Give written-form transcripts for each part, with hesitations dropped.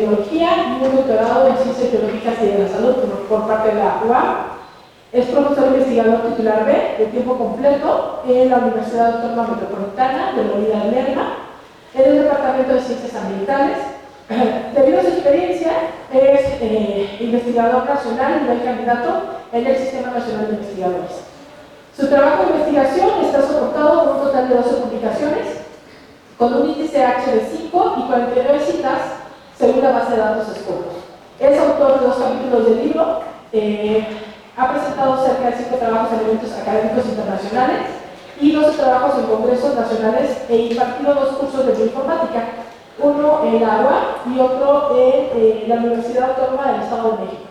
biología y un doctorado en ciencias biológicas y de la salud por parte de la UAM. Es profesor investigador titular B de tiempo completo en la Universidad Autónoma Metropolitana de Molina de Lerma, en el Departamento de Ciencias Ambientales. Debido a su experiencia, es investigador nacional y nivel candidato en el Sistema Nacional de Investigadores. Su trabajo de investigación está soportado por un total de 12 publicaciones, con un índice H de 5 y 49 citas según la base de datos Scopus. Es autor de 2 capítulos del libro, ha presentado cerca de 5 trabajos en eventos académicos internacionales y 12 trabajos en congresos nacionales e impartido 2 cursos de bioinformática, uno en la UAM y otro en la Universidad Autónoma del Estado de México.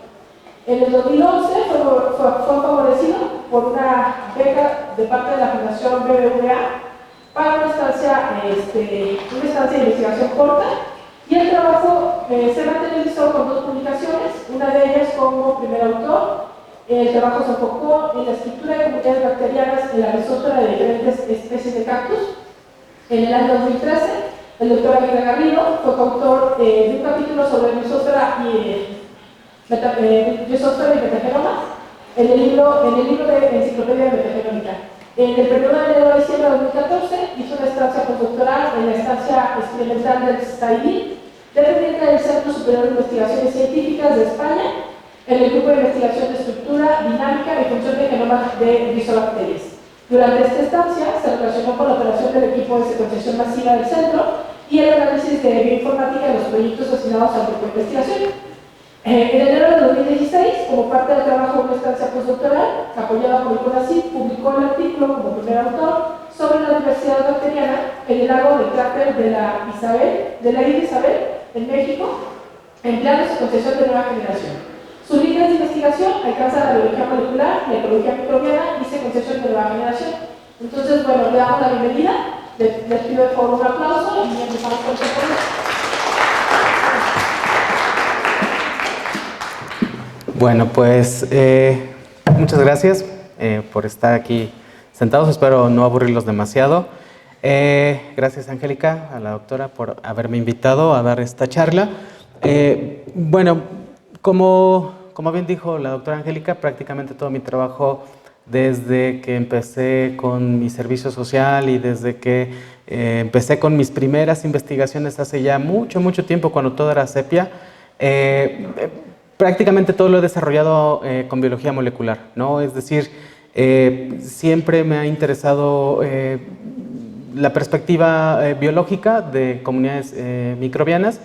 En el 2011 fue favorecido por una beca de parte de la Fundación BBVA para una estancia de investigación corta, y el trabajo se materializó con 2 publicaciones, una de ellas como primer autor. El trabajo se enfocó en la estructura de comunidades bacterianas en la mesósfera de diferentes especies de cactus. En el año 2013, el doctor Aguirre Garrido fue coautor de un capítulo sobre mesósfera y metagenomas en el libro de Enciclopedia de Metagenómica. En el periodo de enero a diciembre de 2014 hizo una estancia postdoctoral en la estancia experimental del CSAID, dependiente del Centro Superior de Investigaciones Científicas de España, en el grupo de investigación de estructura, dinámica y función de genomas de rizobacterias. Durante esta estancia se relacionó con la operación del equipo de secuenciación masiva del centro y el análisis de bioinformática de los proyectos asignados al grupo de investigación. En enero de 2016, como parte del trabajo de una estancia postdoctoral, apoyada por el CONACYT, publicó el artículo como primer autor sobre la diversidad bacteriana en el lago del cráter de la Isla Isabel, en México, empleando secuenciación de nueva generación. Sus líneas de investigación alcanzan la biología molecular, la ecología microbiana y secuenciación de nueva generación. Entonces, bueno, le damos la bienvenida, les pido de favor un aplauso y empezamos con el proyecto. Bueno, pues muchas gracias por estar aquí sentados. Espero no aburrirlos demasiado. Gracias, Angélica, a la doctora, por haberme invitado a dar esta charla. Bueno, como bien dijo la doctora Angélica, prácticamente todo mi trabajo desde que empecé con mi servicio social y desde que empecé con mis primeras investigaciones hace ya mucho tiempo, cuando todo era sepia, prácticamente todo lo he desarrollado con biología molecular, ¿no? Es decir, siempre me ha interesado la perspectiva biológica de comunidades microbianas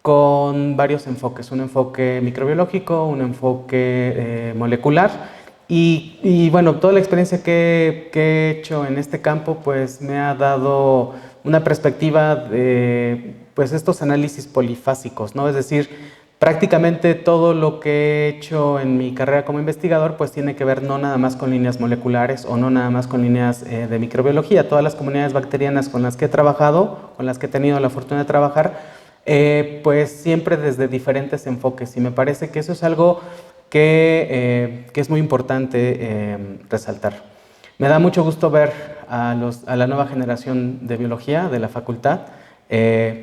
con varios enfoques, un enfoque microbiológico, un enfoque molecular y bueno, toda la experiencia que he hecho en este campo pues me ha dado una perspectiva de pues estos análisis polifásicos, ¿no? Es decir, prácticamente todo lo que he hecho en mi carrera como investigador pues tiene que ver no nada más con líneas moleculares o no nada más con líneas de microbiología. Todas las comunidades bacterianas con las que he trabajado, con las que he tenido la fortuna de trabajar, pues siempre desde diferentes enfoques, y me parece que eso es algo que es muy importante resaltar. Me da mucho gusto ver a la nueva generación de biología de la facultad.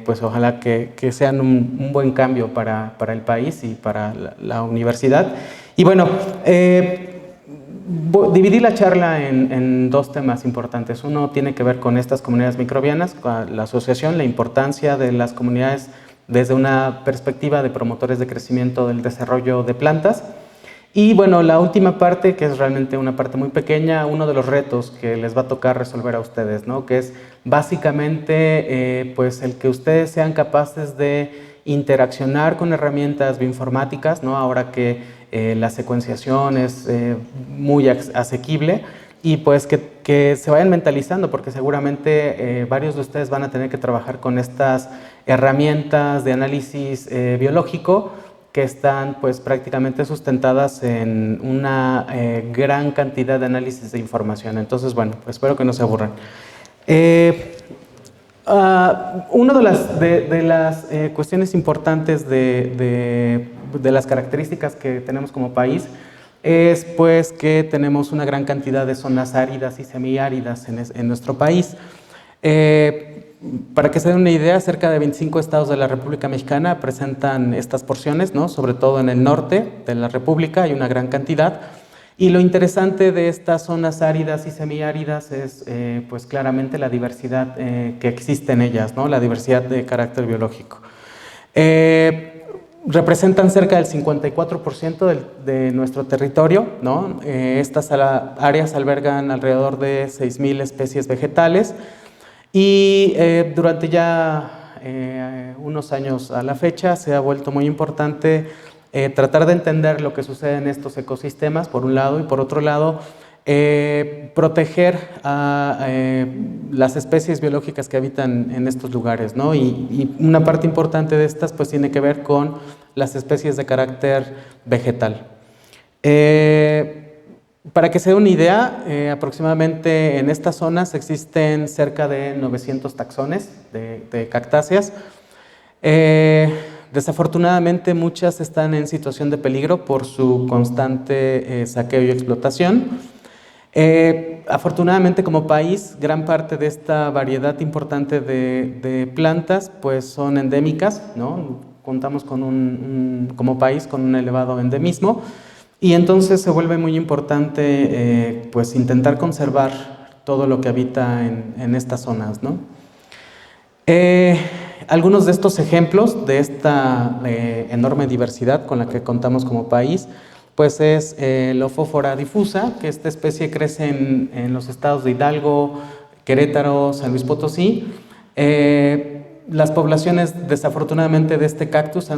Pues ojalá que sean un buen cambio para el país y para la universidad. Y bueno, dividí la charla en 2 temas importantes. Uno tiene que ver con estas comunidades microbianas, con la asociación, la importancia de las comunidades desde una perspectiva de promotores de crecimiento del desarrollo de plantas. Y bueno, la última parte, que es realmente una parte muy pequeña, uno de los retos que les va a tocar resolver a ustedes, ¿no? Que es básicamente pues el que ustedes sean capaces de interaccionar con herramientas bioinformáticas, ¿no? Ahora que la secuenciación es muy asequible, y pues que se vayan mentalizando, porque seguramente varios de ustedes van a tener que trabajar con estas herramientas de análisis biológico que están pues prácticamente sustentadas en una gran cantidad de análisis de información. Entonces, bueno, pues espero que no se aburran. Una de las cuestiones importantes de las características que tenemos como país es pues que tenemos una gran cantidad de zonas áridas y semiáridas en nuestro país. Para que se den una idea, cerca de 25 estados de la República Mexicana presentan estas porciones, ¿no? Sobre todo en el norte de la República hay una gran cantidad. Y lo interesante de estas zonas áridas y semiáridas es pues claramente la diversidad que existe en ellas, ¿no? La diversidad de carácter biológico. Representan cerca del 54% de nuestro territorio, ¿no? Estas áreas albergan alrededor de 6,000 especies vegetales y durante ya unos años a la fecha se ha vuelto muy importante tratar de entender lo que sucede en estos ecosistemas, por un lado, y por otro lado, proteger a las especies biológicas que habitan en estos lugares, ¿no? Y una parte importante de estas pues tiene que ver con las especies de carácter vegetal. Para que se dé una idea, aproximadamente en estas zonas existen cerca de 900 taxones de cactáceas. Desafortunadamente muchas están en situación de peligro por su constante saqueo y explotación. Afortunadamente como país, gran parte de esta variedad importante de plantas pues son endémicas, ¿no? Contamos con como país con un elevado endemismo y entonces se vuelve muy importante pues intentar conservar todo lo que habita en estas zonas, ¿no? Algunos de estos ejemplos de esta enorme diversidad con la que contamos como país pues es Lophophora difusa, que esta especie crece en los estados de Hidalgo, Querétaro, San Luis Potosí. Las poblaciones desafortunadamente de este cactus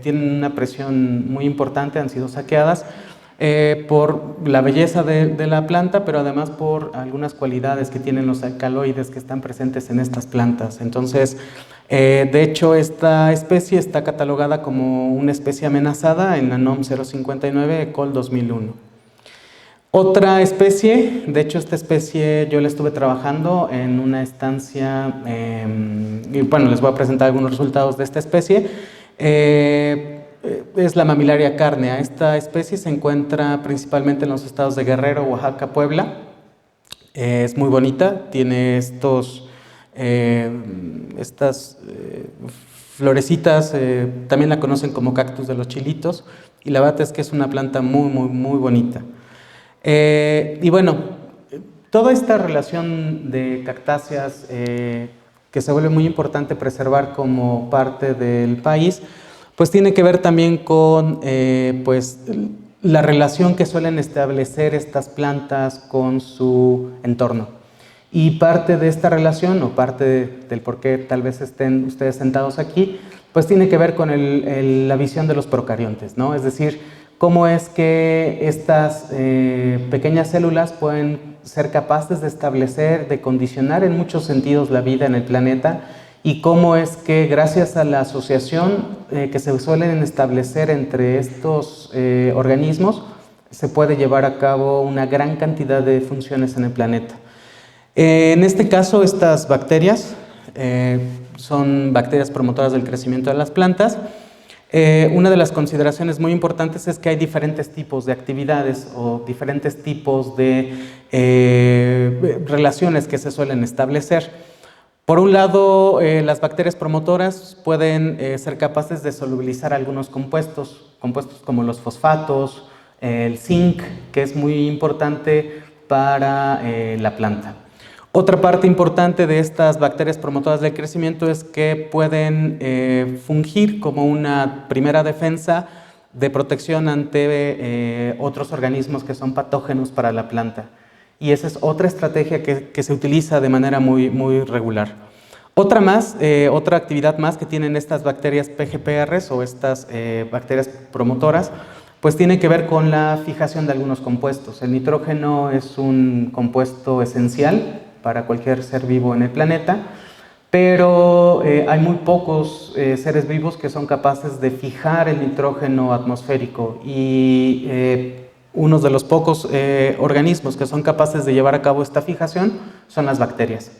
tienen una presión muy importante, han sido saqueadas por la belleza de la planta, pero además por algunas cualidades que tienen los alcaloides que están presentes en estas plantas. Entonces, de hecho, esta especie está catalogada como una especie amenazada en la NOM 059 Col 2001. Otra especie, de hecho esta especie yo la estuve trabajando en una estancia, y bueno, les voy a presentar algunos resultados de esta especie. Es la Mammillaria carnea. Esta especie se encuentra principalmente en los estados de Guerrero, Oaxaca, Puebla. Es muy bonita, tiene estas florecitas, también la conocen como cactus de los chilitos, y la verdad es que es una planta muy bonita. Y bueno, toda esta relación de cactáceas que se vuelve muy importante preservar como parte del país, pues tiene que ver también con pues, la relación que suelen establecer estas plantas con su entorno. Y parte de esta relación, o parte del por qué tal vez estén ustedes sentados aquí, pues tiene que ver con la visión de los procariontes, ¿no? Es decir, cómo es que estas pequeñas células pueden ser capaces de establecer, de condicionar en muchos sentidos la vida en el planeta, y cómo es que gracias a la asociación que se suelen establecer entre estos organismos se puede llevar a cabo una gran cantidad de funciones en el planeta. En este caso, estas bacterias son bacterias promotoras del crecimiento de las plantas. Una de las consideraciones muy importantes es que hay diferentes tipos de actividades o diferentes tipos de relaciones que se suelen establecer. Por un lado, las bacterias promotoras pueden ser capaces de solubilizar algunos compuestos como los fosfatos, el zinc, que es muy importante para la planta. Otra parte importante de estas bacterias promotoras del crecimiento es que pueden fungir como una primera defensa de protección ante otros organismos que son patógenos para la planta. Y esa es otra estrategia que se utiliza de manera muy regular. Otra actividad más que tienen estas bacterias PGPRs o estas bacterias promotoras, pues tiene que ver con la fijación de algunos compuestos. El nitrógeno es un compuesto esencial para cualquier ser vivo en el planeta, pero hay muy pocos seres vivos que son capaces de fijar el nitrógeno atmosférico y uno de los pocos organismos que son capaces de llevar a cabo esta fijación son las bacterias.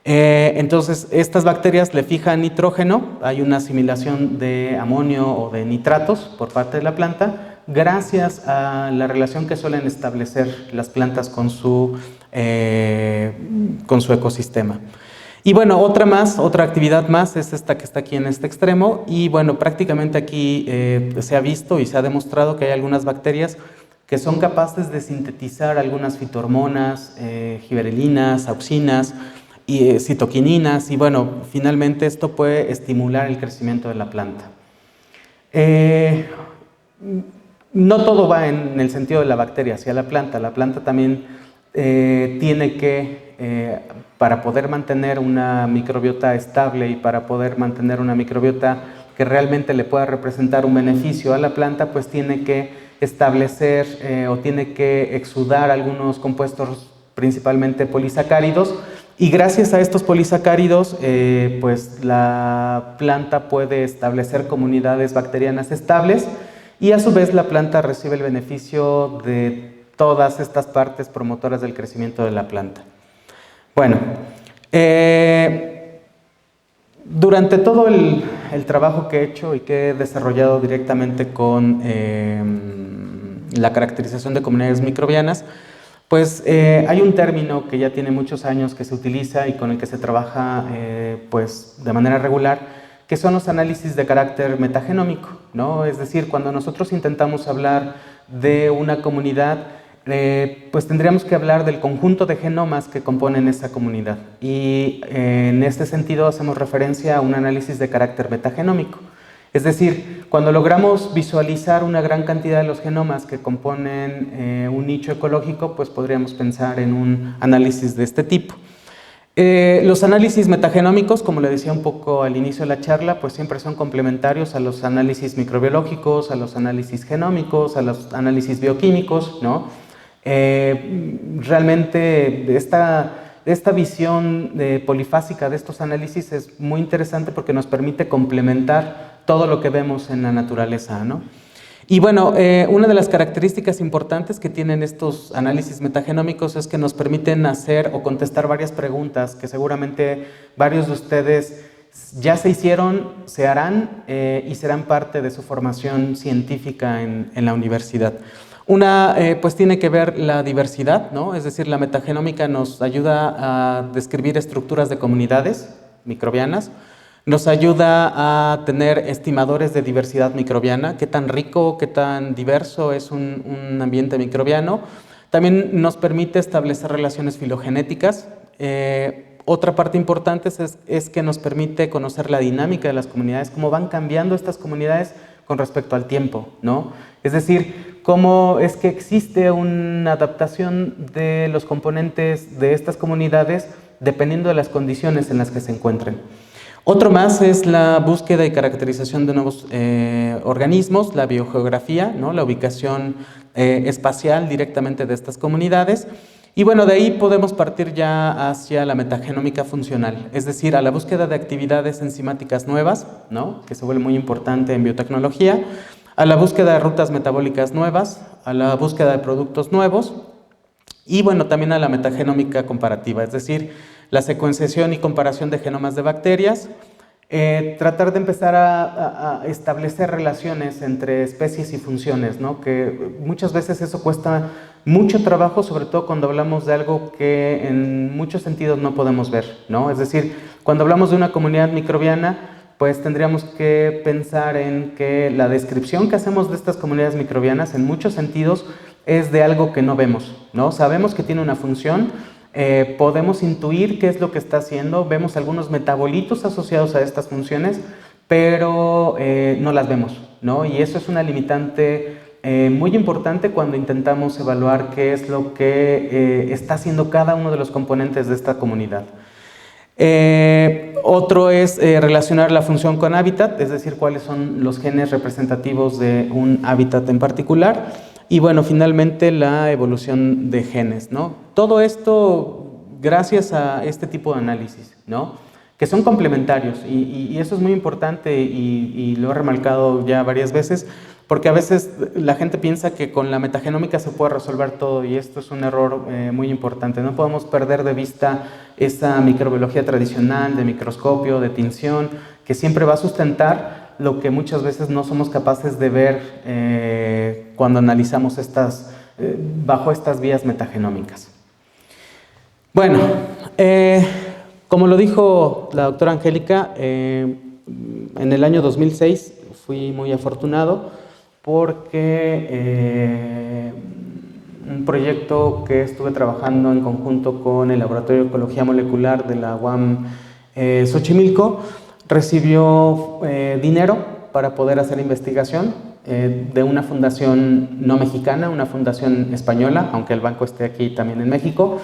Entonces, estas bacterias le fijan nitrógeno, hay una asimilación de amonio o de nitratos por parte de la planta, gracias a la relación que suelen establecer las plantas con su ecosistema. Y bueno, otra actividad más es esta que está aquí en este extremo, y bueno, prácticamente aquí se ha visto y se ha demostrado que hay algunas bacterias que son capaces de sintetizar algunas fitohormonas, giberelinas, auxinas y citoquininas, y bueno, finalmente esto puede estimular el crecimiento de la planta. No todo va en el sentido de la bacteria hacia la planta también tiene que, para poder mantener una microbiota estable y para poder mantener una microbiota que realmente le pueda representar un beneficio a la planta, pues tiene que establecer o tiene que exudar algunos compuestos principalmente polisacáridos, y gracias a estos polisacáridos pues la planta puede establecer comunidades bacterianas estables, y a su vez la planta recibe el beneficio de todas estas partes promotoras del crecimiento de la planta. Bueno, durante todo el trabajo que he hecho y que he desarrollado directamente con la caracterización de comunidades microbianas, pues hay un término que ya tiene muchos años que se utiliza y con el que se trabaja pues de manera regular, que son los análisis de carácter metagenómico, ¿no? Es decir, cuando nosotros intentamos hablar de una comunidad, pues tendríamos que hablar del conjunto de genomas que componen esa comunidad, y en este sentido hacemos referencia a un análisis de carácter metagenómico. Es decir, cuando logramos visualizar una gran cantidad de los genomas que componen un nicho ecológico, pues podríamos pensar en un análisis de este tipo. Los análisis metagenómicos, como le decía un poco al inicio de la charla, pues siempre son complementarios a los análisis microbiológicos, a los análisis genómicos, a los análisis bioquímicos, ¿no? Realmente esta visión polifásica de estos análisis es muy interesante porque nos permite complementar todo lo que vemos en la naturaleza, ¿no? Y bueno, una de las características importantes que tienen estos análisis metagenómicos es que nos permiten hacer o contestar varias preguntas que seguramente varios de ustedes ya se hicieron, se harán y serán parte de su formación científica en la universidad. Una pues tiene que ver la diversidad, ¿no? Es decir, la metagenómica nos ayuda a describir estructuras de comunidades microbianas, nos ayuda a tener estimadores de diversidad microbiana, qué tan rico, qué tan diverso es un ambiente microbiano. También nos permite establecer relaciones filogenéticas. Otra parte importante es que nos permite conocer la dinámica de las comunidades, cómo van cambiando estas comunidades con respecto al tiempo, ¿no? Es decir, cómo es que existe una adaptación de los componentes de estas comunidades dependiendo de las condiciones en las que se encuentren. Otro más es la búsqueda y caracterización de nuevos organismos, la biogeografía, ¿no? La ubicación espacial directamente de estas comunidades. Y bueno, de ahí podemos partir ya hacia la metagenómica funcional, es decir, a la búsqueda de actividades enzimáticas nuevas, ¿no? Que se vuelve muy importante en biotecnología, a la búsqueda de rutas metabólicas nuevas, a la búsqueda de productos nuevos y bueno, también a la metagenómica comparativa, es decir, la secuenciación y comparación de genomas de bacterias, tratar de empezar a establecer relaciones entre especies y funciones, ¿no? Que muchas veces eso cuesta mucho trabajo, sobre todo cuando hablamos de algo que en muchos sentidos no podemos ver, ¿no? Es decir, cuando hablamos de una comunidad microbiana, pues tendríamos que pensar en que la descripción que hacemos de estas comunidades microbianas en muchos sentidos es de algo que no vemos, ¿no? Sabemos que tiene una función, podemos intuir qué es lo que está haciendo, vemos algunos metabolitos asociados a estas funciones, pero no las vemos, ¿no? Y eso es una limitante muy importante cuando intentamos evaluar qué es lo que está haciendo cada uno de los componentes de esta comunidad. Otro es relacionar la función con hábitat, es decir, cuáles son los genes representativos de un hábitat en particular. Y bueno, finalmente la evolución de genes, ¿no? Todo esto gracias a este tipo de análisis, ¿no? Que son complementarios y eso es muy importante y lo he remarcado ya varias veces porque a veces la gente piensa que con la metagenómica se puede resolver todo y esto es un error muy importante. No podemos perder de vista esa microbiología tradicional de microscopio, de tinción, que siempre va a sustentar lo que muchas veces no somos capaces de ver cuando analizamos bajo estas vías metagenómicas. Bueno, Como lo dijo la doctora Angélica, en el año 2006 fui muy afortunado porque un proyecto que estuve trabajando en conjunto con el Laboratorio de Ecología Molecular de la UAM Xochimilco recibió dinero para poder hacer investigación de una fundación no mexicana, una fundación española, aunque el banco esté aquí también en México.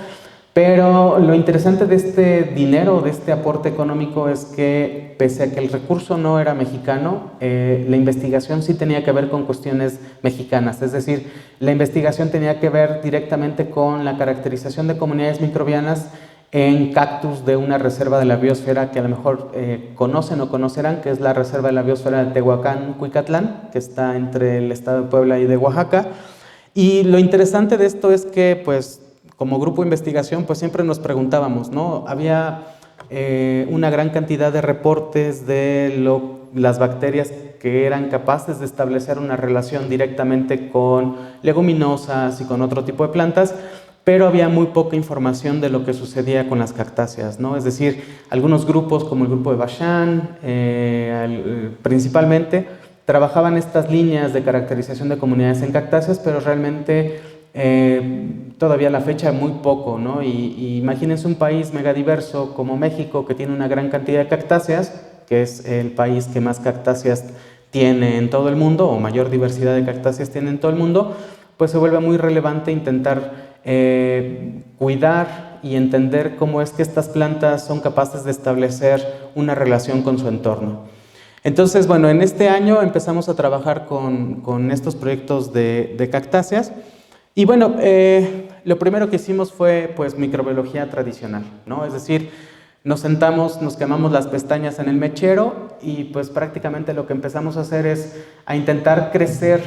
Pero lo interesante de este dinero, de este aporte económico, es que pese a que el recurso no era mexicano, la investigación sí tenía que ver con cuestiones mexicanas. Es decir, la investigación tenía que ver directamente con la caracterización de comunidades microbianas en cactus de una reserva de la biosfera que a lo mejor conocen o conocerán, que es la reserva de la biosfera de Tehuacán, Cuicatlán, que está entre el estado de Puebla y de Oaxaca. Y lo interesante de esto es que, pues, como grupo de investigación, pues siempre nos preguntábamos, ¿no? Había una gran cantidad de reportes de las bacterias que eran capaces de establecer una relación directamente con leguminosas y con otro tipo de plantas, pero había muy poca información de lo que sucedía con las cactáceas, ¿no? Es decir, algunos grupos, como el grupo de Bachan, principalmente, trabajaban estas líneas de caracterización de comunidades en cactáceas, pero realmente todavía a la fecha muy poco, ¿no? Y imagínense un país megadiverso como México, que tiene una gran cantidad de cactáceas, que es el país que más cactáceas tiene en todo el mundo, o mayor diversidad de cactáceas tiene en todo el mundo, pues se vuelve muy relevante intentar cuidar y entender cómo es que estas plantas son capaces de establecer una relación con su entorno. Entonces, bueno, en este año empezamos a trabajar con estos proyectos de cactáceas. Y bueno, lo primero que hicimos fue pues microbiología tradicional, ¿no? Es decir, nos sentamos, nos quemamos las pestañas en el mechero y pues prácticamente lo que empezamos a hacer es a intentar crecer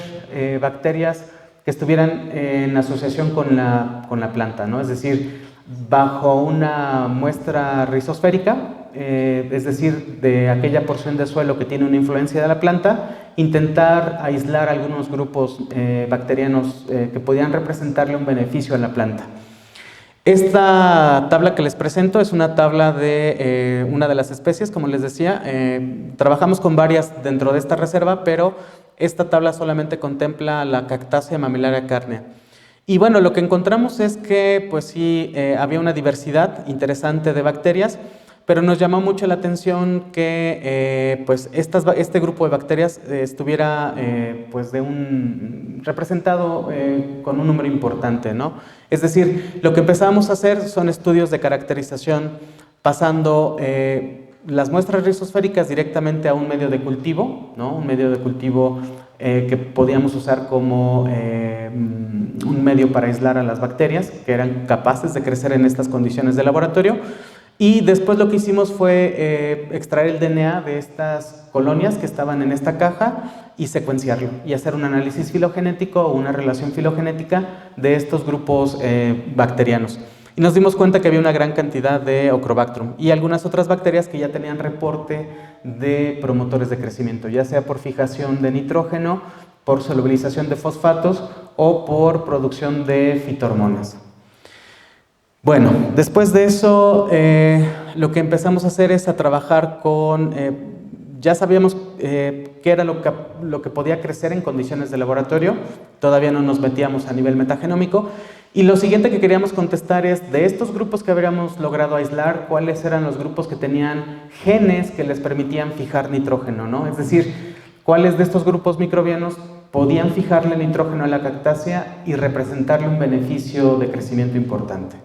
bacterias que estuvieran en asociación con la planta, ¿no? Es decir, bajo una muestra rizosférica, es decir, de aquella porción de suelo que tiene una influencia de la planta, intentar aislar algunos grupos bacterianos que podían representarle un beneficio a la planta. Esta tabla que les presento es una tabla de una de las especies, como les decía. Trabajamos con varias dentro de esta reserva, pero esta tabla solamente contempla la Cactácea mamillaria carnea. Y bueno, lo que encontramos es que pues sí había una diversidad interesante de bacterias, pero nos llamó mucho la atención que pues este grupo de bacterias estuviera pues representado con un número importante, ¿no? Es decir, lo que empezamos a hacer son estudios de caracterización pasando las muestras rizosféricas directamente a un medio de cultivo, ¿no? Un medio de cultivo que podíamos usar como un medio para aislar a las bacterias que eran capaces de crecer en estas condiciones de laboratorio. Y después lo que hicimos fue extraer el DNA de estas colonias que estaban en esta caja y secuenciarlo y hacer un análisis filogenético o una relación filogenética de estos grupos bacterianos. Y nos dimos cuenta que había una gran cantidad de Ochrobactrum y algunas otras bacterias que ya tenían reporte de promotores de crecimiento, ya sea por fijación de nitrógeno, por solubilización de fosfatos o por producción de fitohormonas. Bueno, después de eso, lo que empezamos a hacer es a trabajar con, ya sabíamos qué era lo que podía crecer en condiciones de laboratorio, todavía no nos metíamos a nivel metagenómico, y lo siguiente que queríamos contestar es, de estos grupos que habríamos logrado aislar, ¿cuáles eran los grupos que tenían genes que les permitían fijar nitrógeno, ¿no? Es decir, ¿cuáles de estos grupos microbianos podían fijarle nitrógeno a la cactácea y representarle un beneficio de crecimiento importante?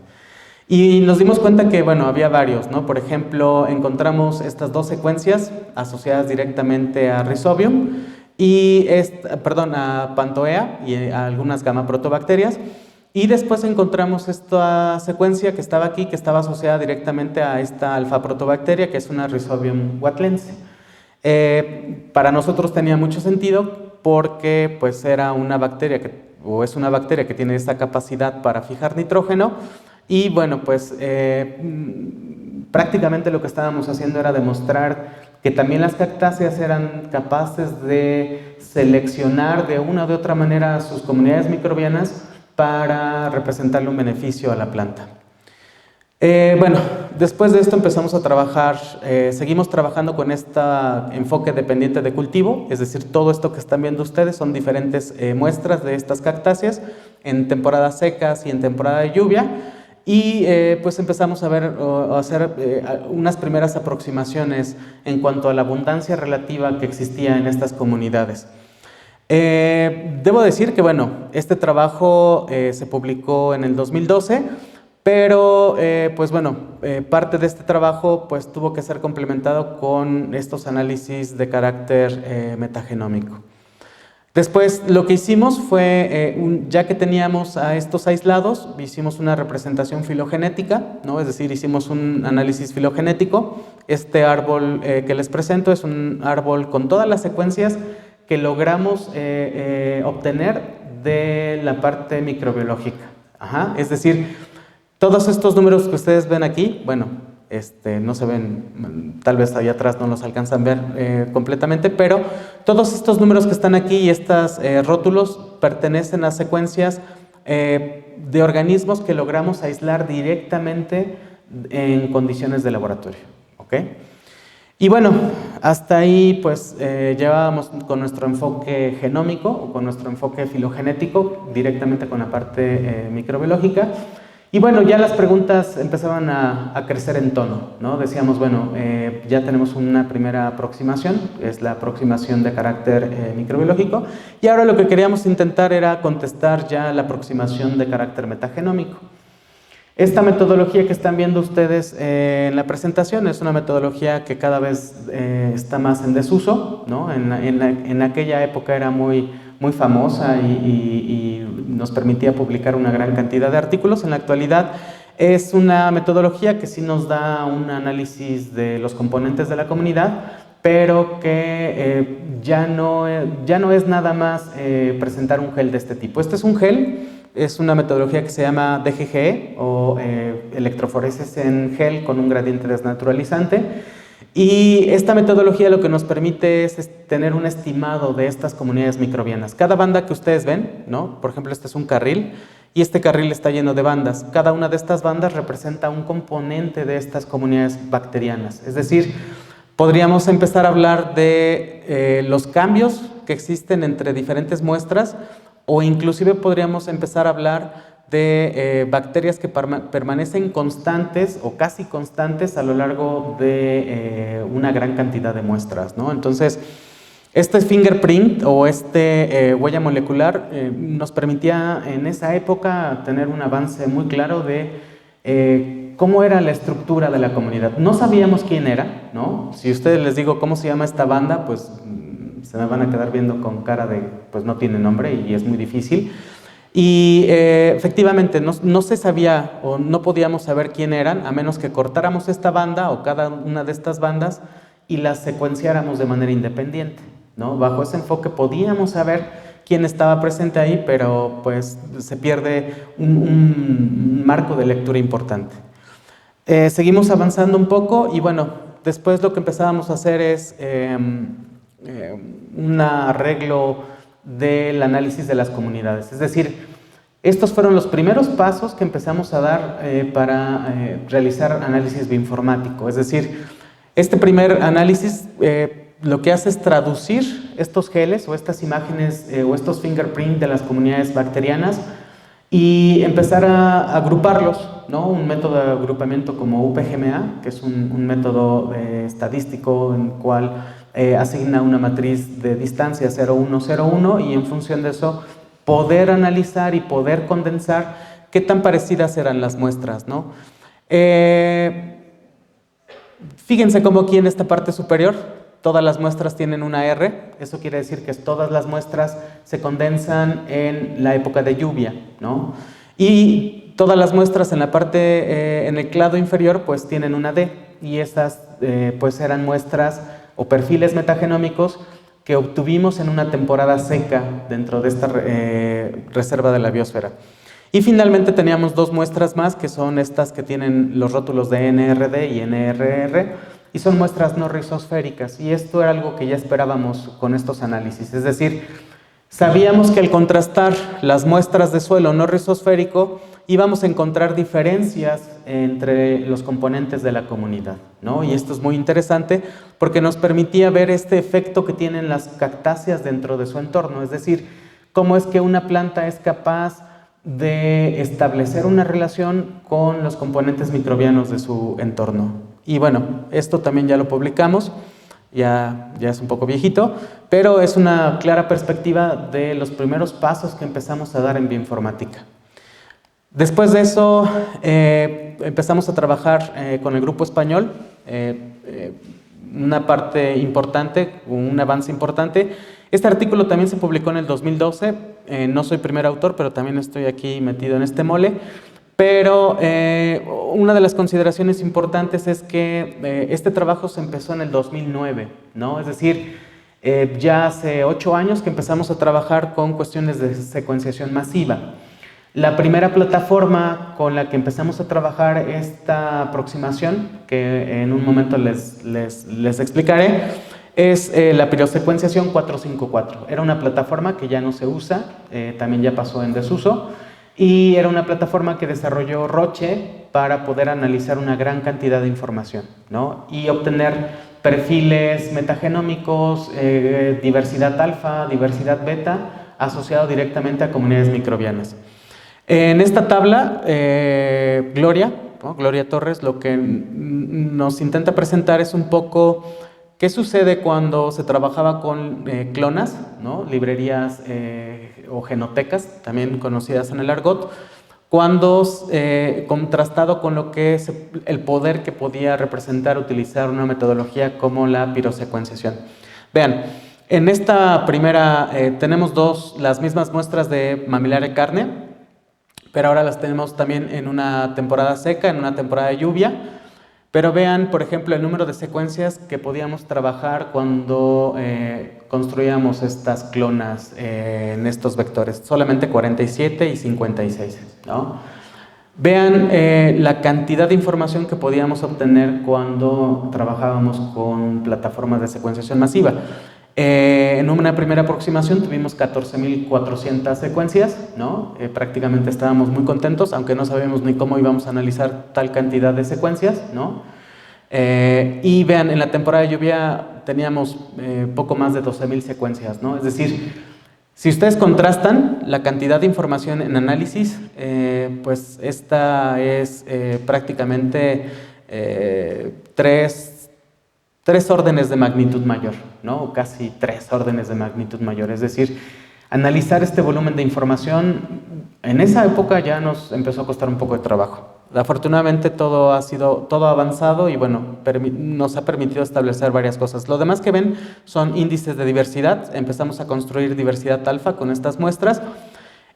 Y nos dimos cuenta que, bueno, había varios, ¿no? Por ejemplo, encontramos estas dos secuencias asociadas directamente a Rhizobium y a Panthoea y a algunas gamma protobacterias. Y después encontramos esta secuencia que estaba aquí, que estaba asociada directamente a esta alfa protobacteria, que es una Rhizobium huatlense. Para nosotros tenía mucho sentido porque pues era una bacteria es una bacteria que tiene esta capacidad para fijar nitrógeno. Y bueno, pues prácticamente lo que estábamos haciendo era demostrar que también las cactáceas eran capaces de seleccionar de una u de otra manera sus comunidades microbianas para representarle un beneficio a la planta. Bueno, después de esto empezamos a trabajar, seguimos trabajando con este enfoque dependiente de cultivo, es decir, todo esto que están viendo ustedes son diferentes muestras de estas cactáceas en temporadas secas y en temporada de lluvia, y pues empezamos a ver o a hacer unas primeras aproximaciones en cuanto a la abundancia relativa que existía en estas comunidades. Debo decir que, bueno, este trabajo se publicó en el 2012, pero pues bueno, parte de este trabajo pues tuvo que ser complementado con estos análisis de carácter metagenómico. Después lo que hicimos fue, ya que teníamos a estos aislados, hicimos una representación filogenética, ¿no? Es decir, hicimos un análisis filogenético. Este árbol que les presento es un árbol con todas las secuencias que logramos obtener de la parte microbiológica. Ajá. Es decir, todos estos números que ustedes ven aquí, bueno, no se ven, tal vez allá atrás no los alcanzan a ver completamente, pero todos estos números que están aquí y estos rótulos pertenecen a secuencias de organismos que logramos aislar directamente en condiciones de laboratorio. ¿Ok? Y bueno, hasta ahí pues llevábamos con nuestro enfoque genómico o con nuestro enfoque filogenético directamente con la parte microbiológica. Y bueno, ya las preguntas empezaban a crecer en tono, ¿no? Decíamos, bueno, ya tenemos una primera aproximación, es la aproximación de carácter microbiológico, y ahora lo que queríamos intentar era contestar ya la aproximación de carácter metagenómico. Esta metodología que están viendo ustedes en la presentación es una metodología que cada vez está más en desuso, ¿no? En aquella época era muy famosa y nos permitía publicar una gran cantidad de artículos. En la actualidad es una metodología que sí nos da un análisis de los componentes de la comunidad, pero que ya no es nada más presentar un gel de este tipo. Este es un gel, es una metodología que se llama DGGE o electroforesis en gel con un gradiente desnaturalizante. Y esta metodología lo que nos permite es tener un estimado de estas comunidades microbianas. Cada banda que ustedes ven, ¿no? Por ejemplo, este es un carril y este carril está lleno de bandas. Cada una de estas bandas representa un componente de estas comunidades bacterianas. Es decir, podríamos empezar a hablar de los cambios que existen entre diferentes muestras, o inclusive podríamos empezar a hablar de bacterias que permanecen constantes o casi constantes a lo largo de una gran cantidad de muestras, ¿no? Entonces, este fingerprint o huella molecular nos permitía en esa época tener un avance muy claro de cómo era la estructura de la comunidad. No sabíamos quién era, ¿no? Si ustedes les digo cómo se llama esta banda, pues se me van a quedar viendo con cara de, pues no tiene nombre y es muy difícil. Y efectivamente no se sabía o no podíamos saber quién eran a menos que cortáramos esta banda o cada una de estas bandas y las secuenciáramos de manera independiente, ¿no? Bajo ese enfoque podíamos saber quién estaba presente ahí, pero pues se pierde un marco de lectura importante. Seguimos avanzando un poco y bueno, después lo que empezábamos a hacer es un arreglo del análisis de las comunidades. Es decir, estos fueron los primeros pasos que empezamos a dar para realizar análisis bioinformático. Es decir, este primer análisis lo que hace es traducir estos geles o estas imágenes o estos fingerprints de las comunidades bacterianas y empezar a agruparlos, ¿no? Un método de agrupamiento como UPGMA, que es un método estadístico en el cual asigna una matriz de distancia 0,1,0,1 y en función de eso poder analizar y poder condensar qué tan parecidas eran las muestras, ¿no? Fíjense cómo aquí en esta parte superior todas las muestras tienen una R, eso quiere decir que todas las muestras se condensan en la época de lluvia, ¿no? Y todas las muestras en la parte, en el clado inferior, pues tienen una D, y estas pues eran muestras o perfiles metagenómicos que obtuvimos en una temporada seca dentro de esta reserva de la biosfera. Y finalmente teníamos dos muestras más, que son estas que tienen los rótulos de NRD y NRR, y son muestras no rizosféricas, y esto era algo que ya esperábamos con estos análisis. Es decir, sabíamos que al contrastar las muestras de suelo no rizosférico íbamos a encontrar diferencias entre los componentes de la comunidad, ¿no? Y esto es muy interesante porque nos permitía ver este efecto que tienen las cactáceas dentro de su entorno, es decir, cómo es que una planta es capaz de establecer una relación con los componentes microbianos de su entorno. Y bueno, esto también ya lo publicamos, ya es un poco viejito, pero es una clara perspectiva de los primeros pasos que empezamos a dar en bioinformática. Después de eso empezamos a trabajar con el grupo español, una parte importante, un avance importante. Este artículo también se publicó en el 2012, no soy primer autor, pero también estoy aquí metido en este mole. Pero una de las consideraciones importantes es que este trabajo se empezó en el 2009, ¿no? Es decir, ya hace 8 años que empezamos a trabajar con cuestiones de secuenciación masiva. La primera plataforma con la que empezamos a trabajar esta aproximación, que en un momento les explicaré, es la pirosecuenciación 454. Era una plataforma que ya no se usa, también ya pasó en desuso, y era una plataforma que desarrolló Roche para poder analizar una gran cantidad de información, ¿no? Y obtener perfiles metagenómicos, diversidad alfa, diversidad beta, asociado directamente a comunidades microbianas. En esta tabla, Gloria, ¿no? Gloria Torres, lo que nos intenta presentar es un poco qué sucede cuando se trabajaba con clonas, ¿no? Librerías o genotecas, también conocidas en el argot, cuando contrastado con lo que es el poder que podía representar utilizar una metodología como la pirosecuenciación. Vean, en esta primera tenemos las mismas muestras de mamilar de carne, pero ahora las tenemos también en una temporada seca, en una temporada de lluvia. Pero vean, por ejemplo, el número de secuencias que podíamos trabajar cuando construíamos estas clonas en estos vectores. Solamente 47 y 56, ¿no? Vean la cantidad de información que podíamos obtener cuando trabajábamos con plataformas de secuenciación masiva. En una primera aproximación tuvimos 14.400 secuencias, ¿no? Prácticamente estábamos muy contentos, aunque no sabíamos ni cómo íbamos a analizar tal cantidad de secuencias, ¿no? Y vean, en la temporada de lluvia teníamos poco más de 12.000 secuencias, ¿no? Es decir, si ustedes contrastan la cantidad de información en análisis, pues esta es prácticamente tres órdenes de magnitud mayor, ¿no? O casi 3 órdenes de magnitud mayor. Es decir, analizar este volumen de información en esa época ya nos empezó a costar un poco de trabajo. Afortunadamente todo ha avanzado y bueno, nos ha permitido establecer varias cosas. Lo demás que ven son índices de diversidad. Empezamos a construir diversidad alfa con estas muestras.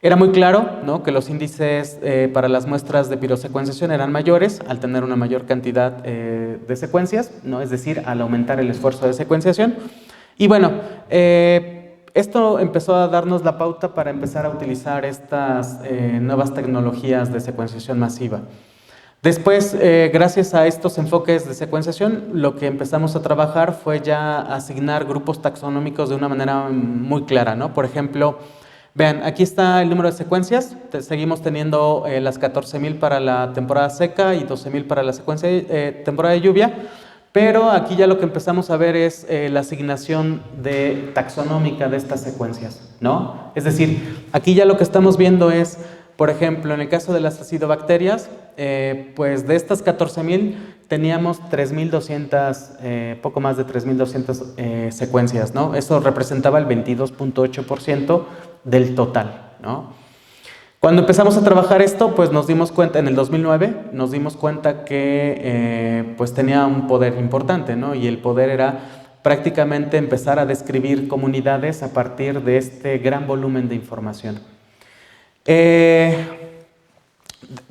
Era muy claro, ¿no?, que los índices para las muestras de pirosecuenciación eran mayores al tener una mayor cantidad de secuencias, ¿no? Es decir, al aumentar el esfuerzo de secuenciación. Y bueno, esto empezó a darnos la pauta para empezar a utilizar estas nuevas tecnologías de secuenciación masiva. Después, gracias a estos enfoques de secuenciación, lo que empezamos a trabajar fue ya asignar grupos taxonómicos de una manera muy clara, ¿no? Por ejemplo, vean, aquí está el número de secuencias. Seguimos teniendo las 14.000 para la temporada seca y 12.000 para la temporada de lluvia. Pero aquí ya lo que empezamos a ver es la asignación taxonómica de estas secuencias, ¿no? Es decir, aquí ya lo que estamos viendo es, por ejemplo, en el caso de las acidobacterias, pues de estas 14.000 teníamos 3.200, poco más de 3.200 secuencias, ¿no? Eso representaba el 22.8% del total, ¿no? Cuando empezamos a trabajar esto, pues nos dimos cuenta, en el 2009, nos dimos cuenta que pues tenía un poder importante, ¿no? Y el poder era prácticamente empezar a describir comunidades a partir de este gran volumen de información.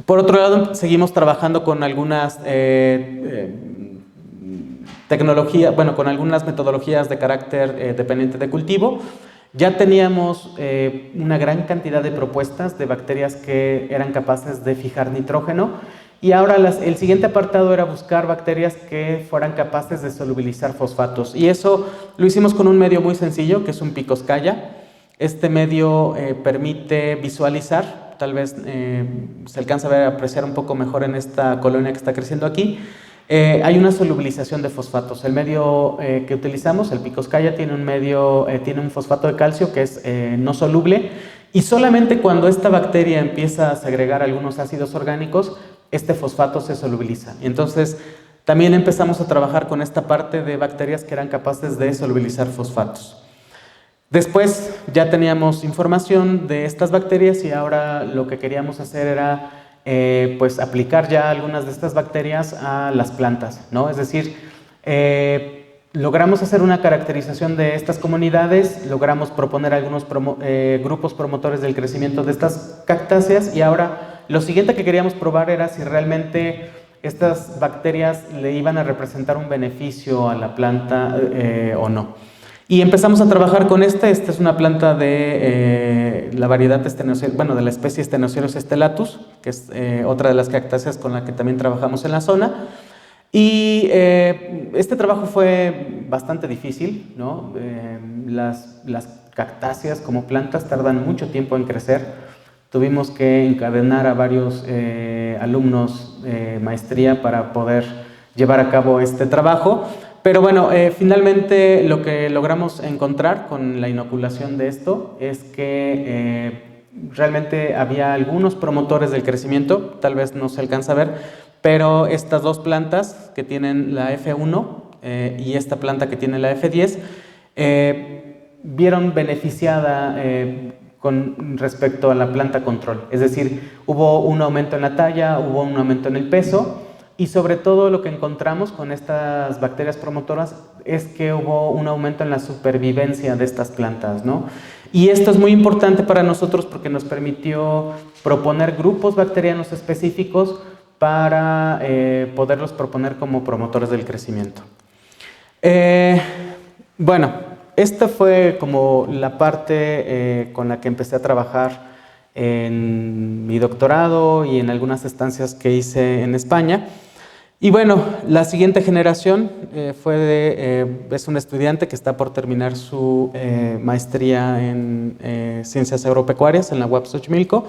Por otro lado, seguimos trabajando con algunas tecnologías, bueno, con algunas metodologías de carácter dependiente de cultivo. Ya teníamos una gran cantidad de propuestas de bacterias que eran capaces de fijar nitrógeno y ahora el siguiente apartado era buscar bacterias que fueran capaces de solubilizar fosfatos, y eso lo hicimos con un medio muy sencillo que es un Picoscaya. Este medio permite visualizar tal vez se alcanza a ver, apreciar un poco mejor en esta colonia que está creciendo aquí. Hay una solubilización de fosfatos. El medio que utilizamos, el Picoscaya, tiene un fosfato de calcio que es no soluble, y solamente cuando esta bacteria empieza a segregar algunos ácidos orgánicos, este fosfato se solubiliza. Entonces, también empezamos a trabajar con esta parte de bacterias que eran capaces de solubilizar fosfatos. Después ya teníamos información de estas bacterias y ahora lo que queríamos hacer era pues aplicar ya algunas de estas bacterias a las plantas, ¿no? Es decir, logramos hacer una caracterización de estas comunidades, logramos proponer algunos grupos promotores del crecimiento de estas cactáceas, y ahora lo siguiente que queríamos probar era si realmente estas bacterias le iban a representar un beneficio a la planta o no. Y empezamos a trabajar con esta es una planta de la variedad de la especie Stenoceros stellatus, que es otra de las cactáceas con la que también trabajamos en la zona. Y este trabajo fue bastante difícil, ¿no? Las cactáceas como plantas tardan mucho tiempo en crecer. Tuvimos que encadenar a varios alumnos de maestría para poder llevar a cabo este trabajo. Pero bueno, finalmente lo que logramos encontrar con la inoculación de esto es que realmente había algunos promotores del crecimiento, tal vez no se alcanza a ver, pero estas dos plantas que tienen la F1 y esta planta que tiene la F10 vieron beneficiada con respecto a la planta control. Es decir, hubo un aumento en la talla, hubo un aumento en el peso, y sobre todo lo que encontramos con estas bacterias promotoras es que hubo un aumento en la supervivencia de estas plantas, ¿no? Y esto es muy importante para nosotros porque nos permitió proponer grupos bacterianos específicos para poderlos proponer como promotores del crecimiento. Bueno, esta fue como la parte con la que empecé a trabajar en mi doctorado y en algunas estancias que hice en España. Y bueno, la siguiente generación es un estudiante que está por terminar su maestría en Ciencias Agropecuarias en la UAP Xochimilco.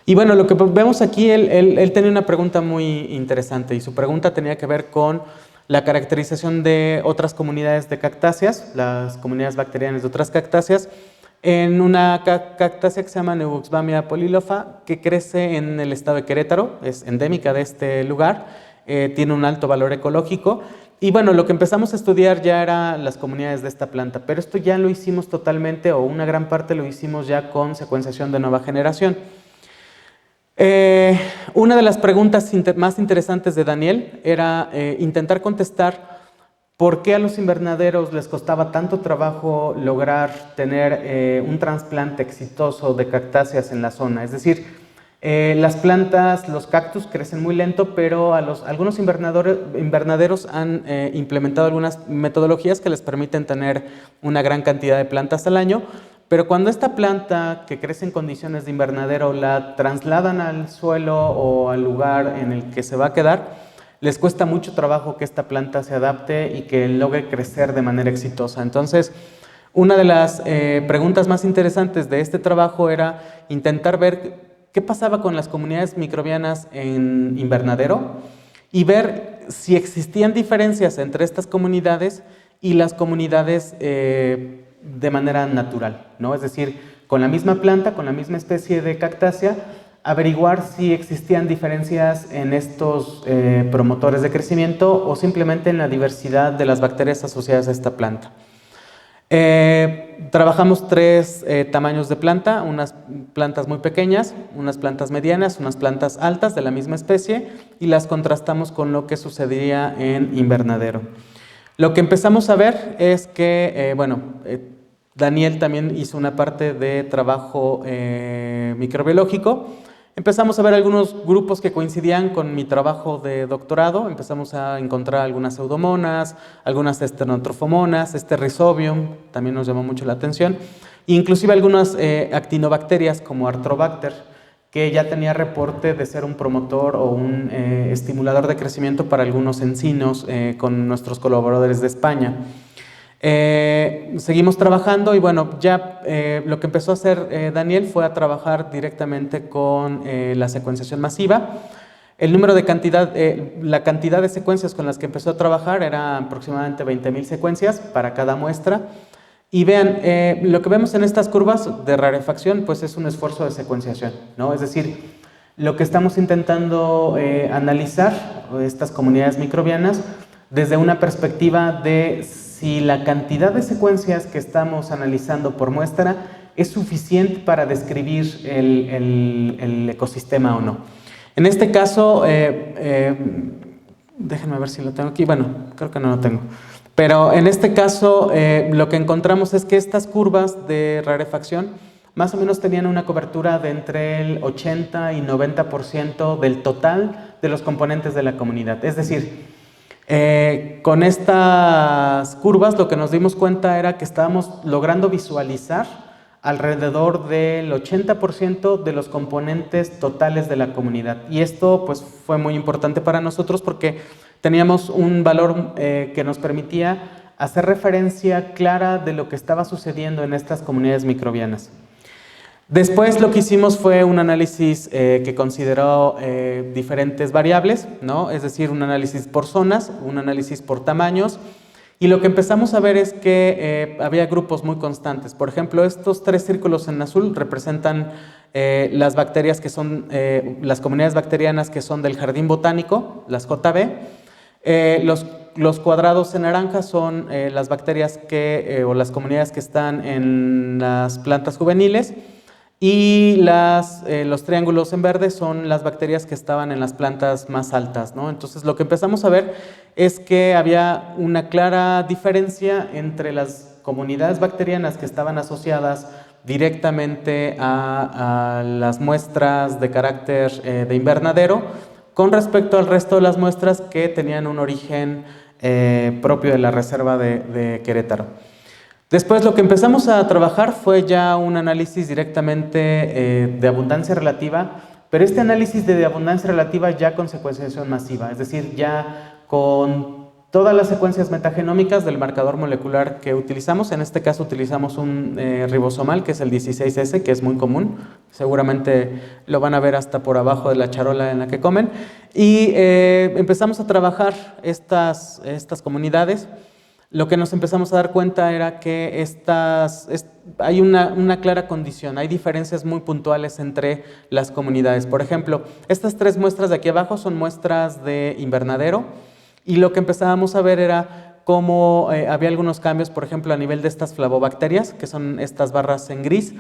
Y bueno, lo que vemos aquí, él tenía una pregunta muy interesante, y su pregunta tenía que ver con la caracterización de otras comunidades de cactáceas, las comunidades bacterianas de otras cactáceas, en una cactácea que se llama Neubuxbamia polylofa, que crece en el estado de Querétaro, es endémica de este lugar, tiene un alto valor ecológico. Y bueno, lo que empezamos a estudiar ya eran las comunidades de esta planta, pero esto ya lo hicimos totalmente, o una gran parte lo hicimos ya con secuenciación de nueva generación. Una de las preguntas más interesantes de Daniel era intentar contestar por qué a los invernaderos les costaba tanto trabajo lograr tener un trasplante exitoso de cactáceas en la zona. Es decir, las plantas, los cactus crecen muy lento, pero algunos invernaderos han implementado algunas metodologías que les permiten tener una gran cantidad de plantas al año. Pero cuando esta planta que crece en condiciones de invernadero la trasladan al suelo o al lugar en el que se va a quedar, les cuesta mucho trabajo que esta planta se adapte y que logre crecer de manera exitosa. Entonces, una de las preguntas más interesantes de este trabajo era intentar ver qué pasaba con las comunidades microbianas en invernadero y ver si existían diferencias entre estas comunidades y las comunidades de manera natural, ¿no? Es decir, con la misma planta, con la misma especie de cactácea, averiguar si existían diferencias en estos promotores de crecimiento o simplemente en la diversidad de las bacterias asociadas a esta planta. Trabajamos tres tamaños de planta, unas plantas muy pequeñas, unas plantas medianas, unas plantas altas de la misma especie, y las contrastamos con lo que sucedería en invernadero. Lo que empezamos a ver es que, Daniel también hizo una parte de trabajo microbiológico. Empezamos a ver algunos grupos que coincidían con mi trabajo de doctorado. Empezamos a encontrar algunas pseudomonas, algunas estenotrofomonas, este rhizobium también nos llamó mucho la atención, inclusive algunas actinobacterias como Arthrobacter, que ya tenía reporte de ser un promotor o un estimulador de crecimiento para algunos encinos con nuestros colaboradores de España. Seguimos trabajando y bueno, ya lo que empezó a hacer Daniel fue a trabajar directamente con la secuenciación masiva. El número de la cantidad de secuencias con las que empezó a trabajar era aproximadamente 20,000 secuencias para cada muestra. Y vean, lo que vemos en estas curvas de rarefacción pues es un esfuerzo de secuenciación, ¿no? Es decir, lo que estamos intentando analizar, estas comunidades microbianas, desde una perspectiva de si la cantidad de secuencias que estamos analizando por muestra es suficiente para describir el ecosistema o no. En este caso, déjenme ver si lo tengo aquí, bueno, creo que no lo tengo. Pero en este caso, lo que encontramos es que estas curvas de rarefacción más o menos tenían una cobertura de entre el 80 y 90% del total de los componentes de la comunidad. Es decir, con estas curvas lo que nos dimos cuenta era que estábamos logrando visualizar alrededor del 80% de los componentes totales de la comunidad. Y esto pues, fue muy importante para nosotros porque teníamos un valor que nos permitía hacer referencia clara de lo que estaba sucediendo en estas comunidades microbianas. Después lo que hicimos fue un análisis que consideró diferentes variables, ¿no? Es decir, un análisis por zonas, un análisis por tamaños, y lo que empezamos a ver es que había grupos muy constantes. Por ejemplo, estos 3 círculos en azul representan las bacterias que son, las comunidades bacterianas que son del jardín botánico, las JB. Los cuadrados en naranja son las bacterias o las comunidades que están en las plantas juveniles. Y los triángulos en verde son las bacterias que estaban en las plantas más altas, ¿no? Entonces lo que empezamos a ver es que había una clara diferencia entre las comunidades bacterianas que estaban asociadas directamente a las muestras de carácter de invernadero con respecto al resto de las muestras que tenían un origen propio de la reserva de Querétaro. Después lo que empezamos a trabajar fue ya un análisis directamente de abundancia relativa, pero este análisis de abundancia relativa ya con secuenciación masiva, es decir, ya con todas las secuencias metagenómicas del marcador molecular que utilizamos. En este caso utilizamos un ribosomal que es el 16S, que es muy común, seguramente lo van a ver hasta por abajo de la charola en la que comen, y empezamos a trabajar estas comunidades. Lo que nos empezamos a dar cuenta era que hay una clara condición, hay diferencias muy puntuales entre las comunidades. Por ejemplo, estas 3 muestras de aquí abajo son muestras de invernadero y lo que empezábamos a ver era cómo había algunos cambios, por ejemplo, a nivel de estas flavobacterias, que son estas barras en gris.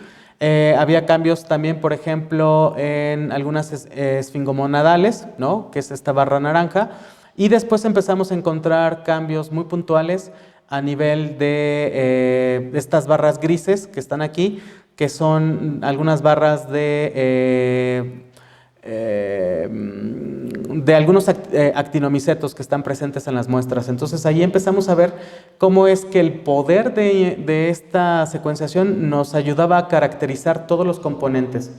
Había cambios también, por ejemplo, en algunas esfingomonadales, ¿no? Que es esta barra naranja. Y después empezamos a encontrar cambios muy puntuales a nivel de estas barras grises que están aquí, que son algunas barras de algunos actinomicetos que están presentes en las muestras. Entonces ahí empezamos a ver cómo es que el poder de esta secuenciación nos ayudaba a caracterizar todos los componentes.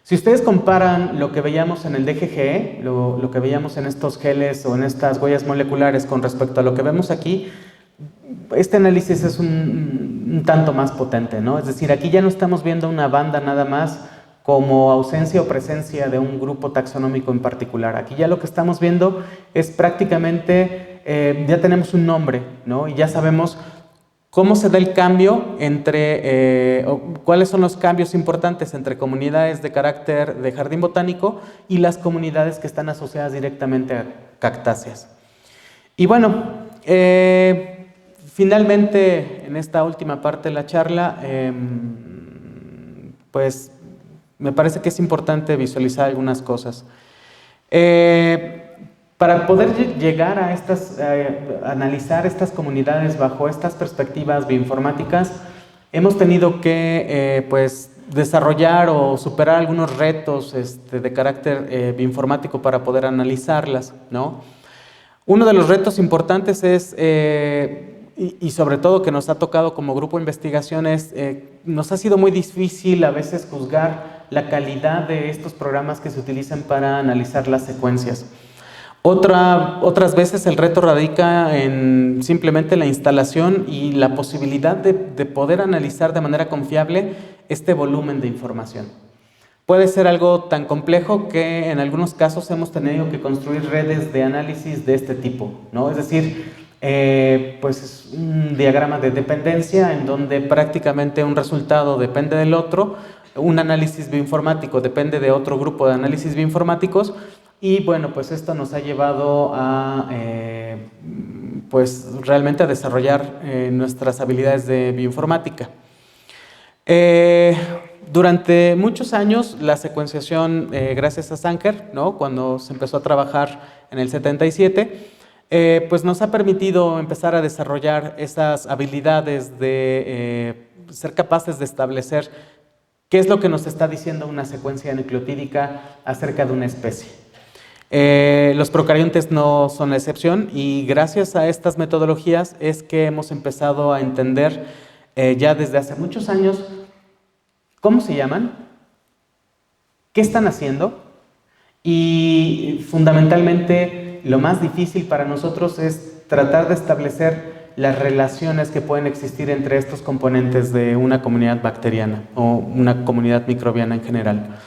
Si ustedes comparan lo que veíamos en el DGGE, lo que veíamos en estos geles o en estas huellas moleculares con respecto a lo que vemos aquí, este análisis es un tanto más potente, ¿no? Es decir, aquí ya no estamos viendo una banda nada más como ausencia o presencia de un grupo taxonómico en particular. Aquí ya lo que estamos viendo es prácticamente, ya tenemos un nombre, ¿no? Y ya sabemos cómo se da el cambio cuáles son los cambios importantes entre comunidades de carácter de jardín botánico y las comunidades que están asociadas directamente a cactáceas. Y bueno, finalmente en esta última parte de la charla, pues me parece que es importante visualizar algunas cosas. Para poder llegar a analizar estas comunidades bajo estas perspectivas bioinformáticas, hemos tenido que pues, desarrollar o superar algunos retos de carácter bioinformático para poder analizarlas, ¿no? Uno de los retos importantes es, y sobre todo que nos ha tocado como grupo de investigación, nos ha sido muy difícil a veces juzgar la calidad de estos programas que se utilizan para analizar las secuencias. Otras veces el reto radica en simplemente la instalación y la posibilidad de poder analizar de manera confiable este volumen de información. Puede ser algo tan complejo que en algunos casos hemos tenido que construir redes de análisis de este tipo, ¿no? Es decir, pues es un diagrama de dependencia en donde prácticamente un resultado depende del otro, un análisis bioinformático depende de otro grupo de análisis bioinformáticos, y bueno, pues esto nos ha llevado a pues realmente a desarrollar nuestras habilidades de bioinformática. Durante muchos años la secuenciación, gracias a Sanger, ¿no?, cuando se empezó a trabajar en el 77, pues nos ha permitido empezar a desarrollar esas habilidades de ser capaces de establecer qué es lo que nos está diciendo una secuencia nucleotídica acerca de una especie. Los procariontes no son la excepción, y gracias a estas metodologías es que hemos empezado a entender ya desde hace muchos años cómo se llaman, qué están haciendo, y fundamentalmente lo más difícil para nosotros es tratar de establecer las relaciones que pueden existir entre estos componentes de una comunidad bacteriana o una comunidad microbiana en general.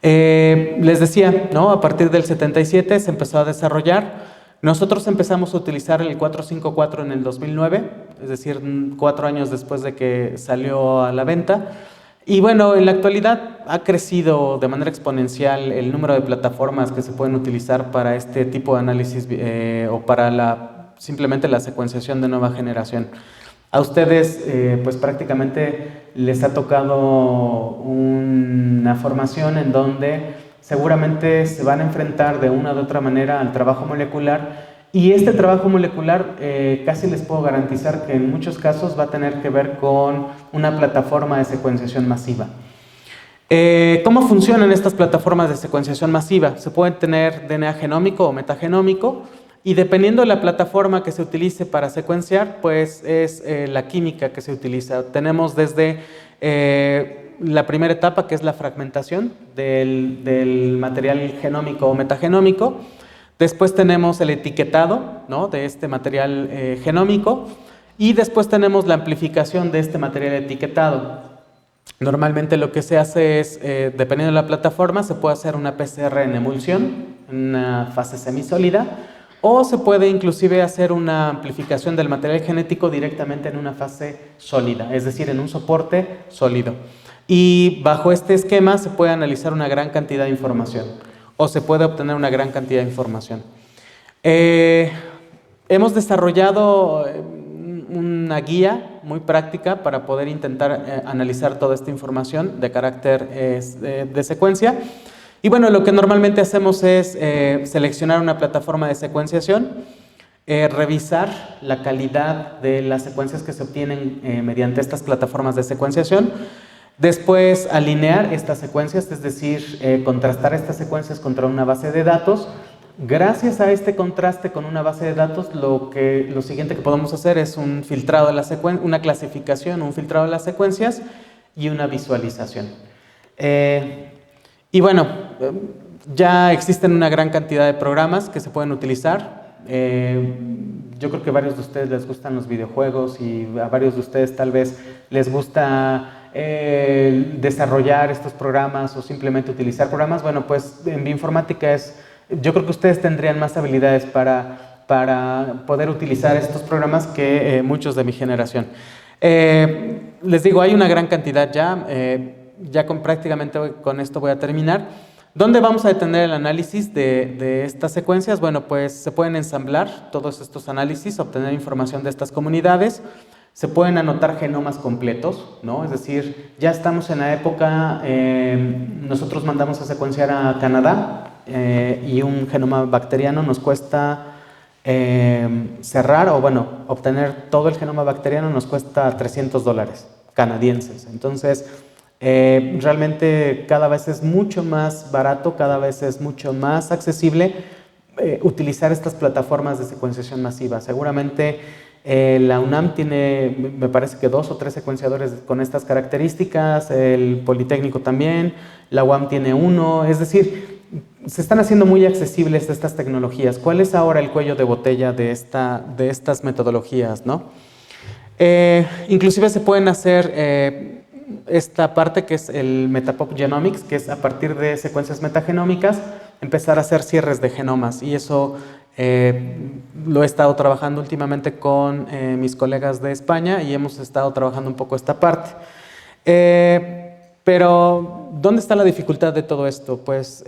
Les decía, ¿no?, a partir del 77 se empezó a desarrollar. Nosotros empezamos a utilizar el 454 en el 2009, es decir, 4 años después de que salió a la venta. Y bueno, en la actualidad ha crecido de manera exponencial el número de plataformas que se pueden utilizar para este tipo de análisis o para simplemente la secuenciación de nueva generación. A ustedes pues prácticamente les ha tocado una formación en donde seguramente se van a enfrentar de una u otra manera al trabajo molecular, y este trabajo molecular casi les puedo garantizar que en muchos casos va a tener que ver con una plataforma de secuenciación masiva. ¿Cómo funcionan estas plataformas de secuenciación masiva? Se puede tener DNA genómico o metagenómico, y dependiendo de la plataforma que se utilice para secuenciar, pues es la química que se utiliza. Tenemos desde la primera etapa, que es la fragmentación del material genómico o metagenómico. Después tenemos el etiquetado, ¿no?, de este material genómico, y después tenemos la amplificación de este material etiquetado. Normalmente lo que se hace es, dependiendo de la plataforma, se puede hacer una PCR en emulsión, en una fase semisólida, o se puede inclusive hacer una amplificación del material genético directamente en una fase sólida, es decir, en un soporte sólido. Y bajo este esquema se puede analizar una gran cantidad de información, o se puede obtener una gran cantidad de información. Hemos desarrollado una guía muy práctica para poder intentar analizar toda esta información de carácter de secuencia. Y bueno, lo que normalmente hacemos es seleccionar una plataforma de secuenciación, revisar la calidad de las secuencias que se obtienen mediante estas plataformas de secuenciación. Después, alinear estas secuencias, es decir, contrastar estas secuencias contra una base de datos. Gracias a este contraste con una base de datos, lo siguiente que podemos hacer es un filtrado de una clasificación, un filtrado de las secuencias y una visualización. Y bueno, ya existen una gran cantidad de programas que se pueden utilizar. Yo creo que a varios de ustedes les gustan los videojuegos, y a varios de ustedes tal vez les gusta desarrollar estos programas o simplemente utilizar programas. Bueno, pues en bioinformática yo creo que ustedes tendrían más habilidades para poder utilizar estos programas que muchos de mi generación. Les digo, hay una gran cantidad ya. Ya prácticamente con esto voy a terminar. ¿Dónde vamos a detener el análisis de estas secuencias? Bueno, pues se pueden ensamblar todos estos análisis, obtener información de estas comunidades. Se pueden anotar genomas completos, ¿no? Es decir, ya estamos en la época, nosotros mandamos a secuenciar a Canadá, y un genoma bacteriano nos cuesta cerrar, o bueno, obtener todo el genoma bacteriano nos cuesta $300 canadienses. Entonces, realmente cada vez es mucho más barato, cada vez es mucho más accesible utilizar estas plataformas de secuenciación masiva. Seguramente la UNAM tiene, me parece que 2 o 3 secuenciadores con estas características, el Politécnico también, la UAM tiene 1, es decir, se están haciendo muy accesibles estas tecnologías. ¿Cuál es ahora el cuello de botella de estas metodologías, ¿no? Inclusive se pueden hacer esta parte que es el Metapop Genomics, que es a partir de secuencias metagenómicas empezar a hacer cierres de genomas, y eso lo he estado trabajando últimamente con mis colegas de España y hemos estado trabajando un poco esta parte. Pero, ¿dónde está la dificultad de todo esto? Pues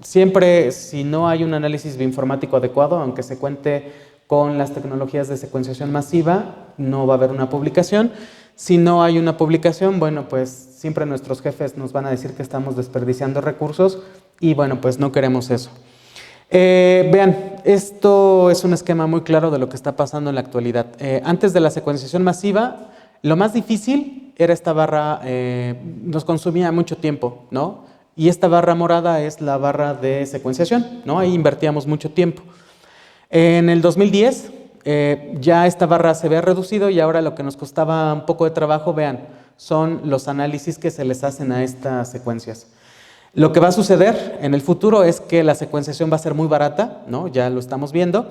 siempre, si no hay un análisis bioinformático adecuado, aunque se cuente con las tecnologías de secuenciación masiva, no va a haber una publicación. Si no hay una publicación, bueno, pues siempre nuestros jefes nos van a decir que estamos desperdiciando recursos y bueno, pues no queremos eso. Vean, esto es un esquema muy claro de lo que está pasando en la actualidad. Antes de la secuenciación masiva, lo más difícil era esta barra, nos consumía mucho tiempo, ¿no? Y esta barra morada es la barra de secuenciación, ¿no? Ahí invertíamos mucho tiempo. En el 2010 ya esta barra se había reducido y ahora lo que nos costaba un poco de trabajo, vean, son los análisis que se les hacen a estas secuencias. Lo que va a suceder en el futuro es que la secuenciación va a ser muy barata, ¿no? Ya lo estamos viendo,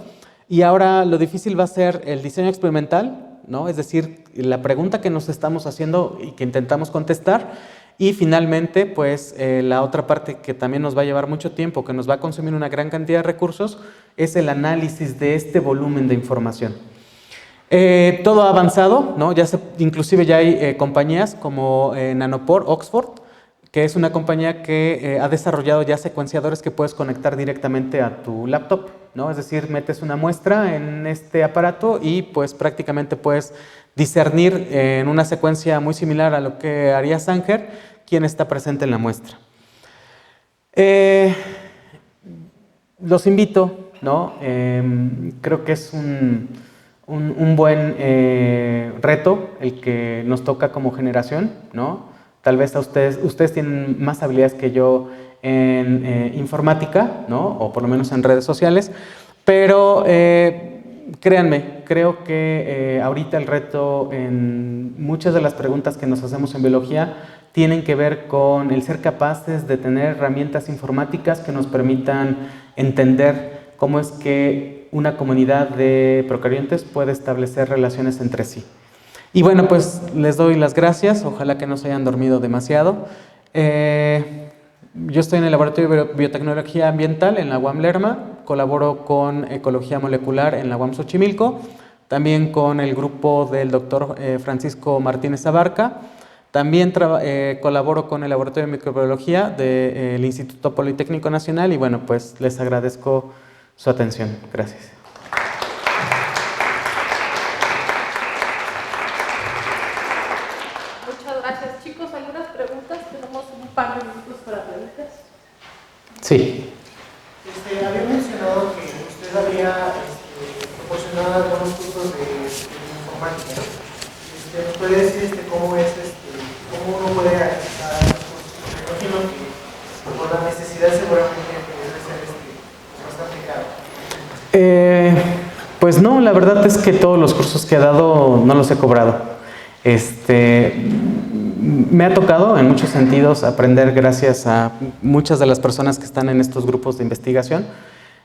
y ahora lo difícil va a ser el diseño experimental, ¿no? Es decir, la pregunta que nos estamos haciendo y que intentamos contestar, y finalmente, pues la otra parte que también nos va a llevar mucho tiempo, que nos va a consumir una gran cantidad de recursos, es el análisis de este volumen de información. Todo ha avanzado, ¿no? Inclusive ya hay compañías como Nanopore, Oxford, que es una compañía que ha desarrollado ya secuenciadores que puedes conectar directamente a tu laptop, ¿no? Es decir, metes una muestra en este aparato y pues prácticamente puedes discernir en una secuencia muy similar a lo que haría Sanger quién está presente en la muestra. Los invito, ¿no? Creo que es un buen reto el que nos toca como generación, ¿no? Tal vez a ustedes tienen más habilidades que yo en informática, ¿no? O por lo menos en redes sociales, pero créanme, creo que ahorita el reto en muchas de las preguntas que nos hacemos en biología tienen que ver con el ser capaces de tener herramientas informáticas que nos permitan entender cómo es que una comunidad de procariontes puede establecer relaciones entre sí. Y bueno, pues les doy las gracias, ojalá que no se hayan dormido demasiado. Yo estoy en el Laboratorio de Biotecnología Ambiental en la UAM Lerma, colaboro con Ecología Molecular en la UAM Xochimilco, también con el grupo del doctor Francisco Martínez Abarca, también colaboro con el Laboratorio de Microbiología del Instituto Politécnico Nacional y bueno, pues les agradezco su atención. Gracias. Par de minutos para preguntas. Sí. Había mencionado que usted había proporcionado algunos cursos de informática. ¿Nos puede decir cómo uno puede acceder a estos cursos? Me imagino que por la necesidad seguramente debe ser bastante caro. Pues no, la verdad es que todos los cursos que he dado no los he cobrado. Me ha tocado en muchos sentidos aprender gracias a muchas de las personas que están en estos grupos de investigación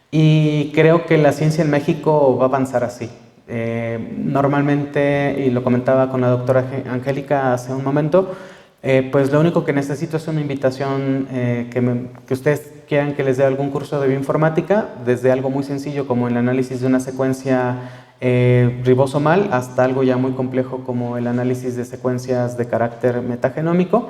y creo que la ciencia en México va a avanzar así. Normalmente, y lo comentaba con la doctora Angélica hace un momento, pues lo único que necesito es una invitación que ustedes quieran que les dé algún curso de bioinformática, desde algo muy sencillo como el análisis de una secuencia ribosomal hasta algo ya muy complejo como el análisis de secuencias de carácter metagenómico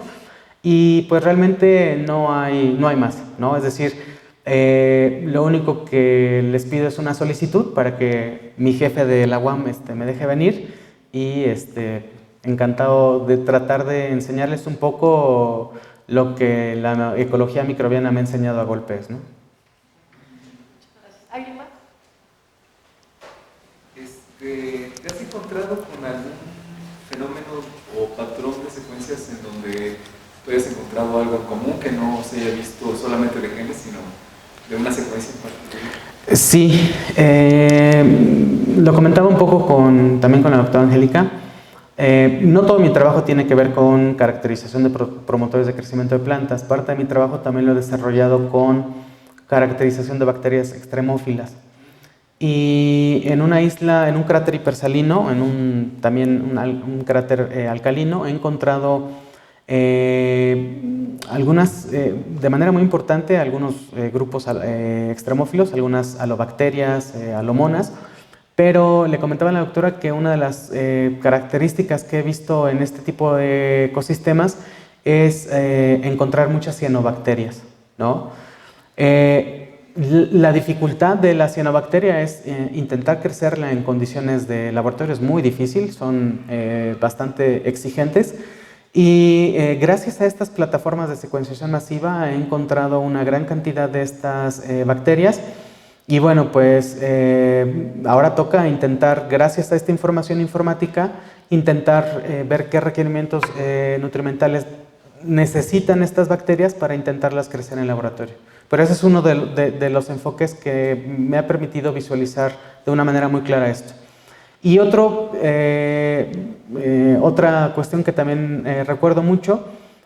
y pues realmente no hay más, ¿no? Es decir, lo único que les pido es una solicitud para que mi jefe de la UAM me deje venir y encantado de tratar de enseñarles un poco lo que la ecología microbiana me ha enseñado a golpes, ¿no? ¿Alguien más? ¿Te has encontrado con algún fenómeno o patrón de secuencias en donde tú hayas encontrado algo en común que no se haya visto solamente de genes, sino de una secuencia en particular? Sí, lo comentaba un poco también con la doctora Angélica. No todo mi trabajo tiene que ver con caracterización de promotores de crecimiento de plantas. Parte de mi trabajo también lo he desarrollado con caracterización de bacterias extremófilas. Y en una isla, en un cráter hipersalino, también un cráter alcalino, he encontrado algunas, de manera muy importante, algunos grupos extremófilos, algunas alobacterias, alomonas. Pero le comentaba a la doctora que una de las características que he visto en este tipo de ecosistemas es encontrar muchas cianobacterias, ¿no? La dificultad de la cianobacteria es intentar crecerla en condiciones de laboratorio, es muy difícil, son bastante exigentes. Y gracias a estas plataformas de secuenciación masiva he encontrado una gran cantidad de estas bacterias. Y bueno, pues ahora toca intentar, gracias a esta información informática, intentar ver qué requerimientos nutrimentales necesitan estas bacterias para intentarlas crecer en el laboratorio. Pero ese es uno de los enfoques que me ha permitido visualizar de una manera muy clara esto. Y otra cuestión que también recuerdo mucho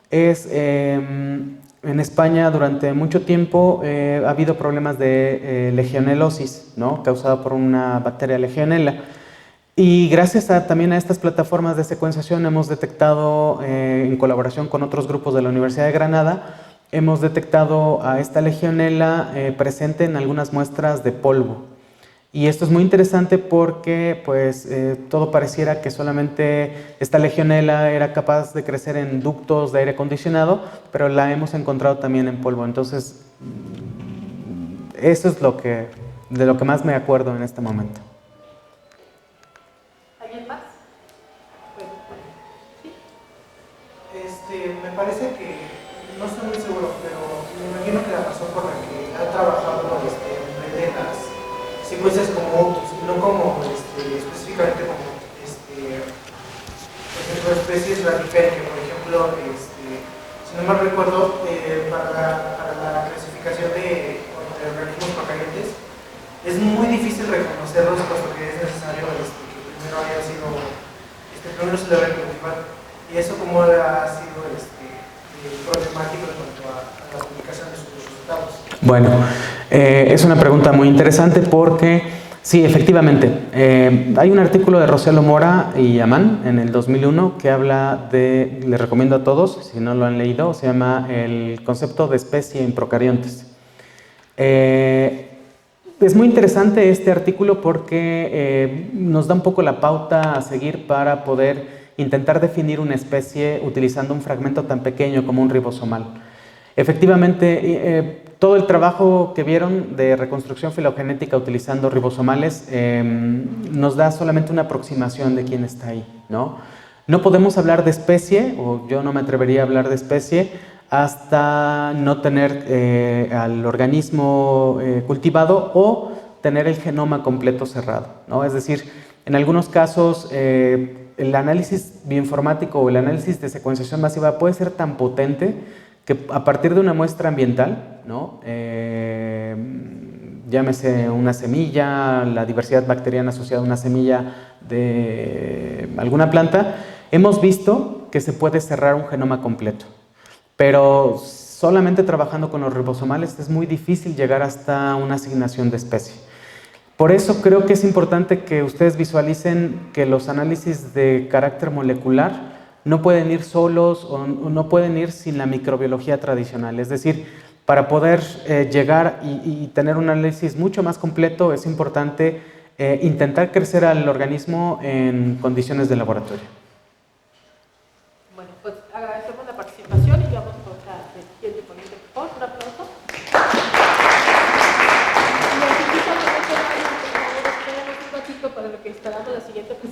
es en España durante mucho tiempo ha habido problemas de legionelosis, ¿no? Causada por una bacteria legionela. Y gracias también a estas plataformas de secuenciación hemos detectado, en colaboración con otros grupos de la Universidad de Granada, hemos detectado a esta legionela presente en algunas muestras de polvo. Y esto es muy interesante porque pues, todo pareciera que solamente esta legionela era capaz de crecer en ductos de aire acondicionado, pero la hemos encontrado también en polvo. Entonces, eso es de lo que más me acuerdo en este momento. ¿Alguien más? Bueno, sí. Me parece que, no estoy muy seguro, pero me imagino que la razón por la que ha trabajado en vez de las secuencias como autos, no como específicamente como por ejemplo, especies radiferentes, por ejemplo, si no mal recuerdo, para la clasificación de organismos procarientes es muy difícil reconocerlos, puesto que es necesario que primero haya sido, primero se debe cultivar. Y eso como ha sido problemático en cuanto a la publicación de sus resultados. Bueno, es una pregunta muy interesante porque, sí, efectivamente, hay un artículo de Roselo Mora y Amán en el 2001 que habla les recomiendo a todos, si no lo han leído, se llama El concepto de especie en procariontes. Es muy interesante este artículo porque nos da un poco la pauta a seguir para poder intentar definir una especie utilizando un fragmento tan pequeño como un ribosomal. Efectivamente, todo el trabajo que vieron de reconstrucción filogenética utilizando ribosomales nos da solamente una aproximación de quién está ahí, ¿no? No podemos hablar de especie, o yo no me atrevería a hablar de especie, hasta no tener al organismo cultivado o tener el genoma completo cerrado, ¿no? Es decir, en algunos casos el análisis bioinformático o el análisis de secuenciación masiva puede ser tan potente que a partir de una muestra ambiental, ¿no? Llámese una semilla, la diversidad bacteriana asociada a una semilla de alguna planta, hemos visto que se puede cerrar un genoma completo. Pero solamente trabajando con los ribosomales es muy difícil llegar hasta una asignación de especie. Por eso creo que es importante que ustedes visualicen que los análisis de carácter molecular no pueden ir solos o no pueden ir sin la microbiología tradicional. Es decir, para poder llegar y tener un análisis mucho más completo es importante intentar crecer al organismo en condiciones de laboratorio. Bueno, pues agradecemos la participación y vamos con la siguiente ponente. Por favor, un aplauso. Los invito a que por favor, esperen un ratito para lo que instalamos la siguiente presentación.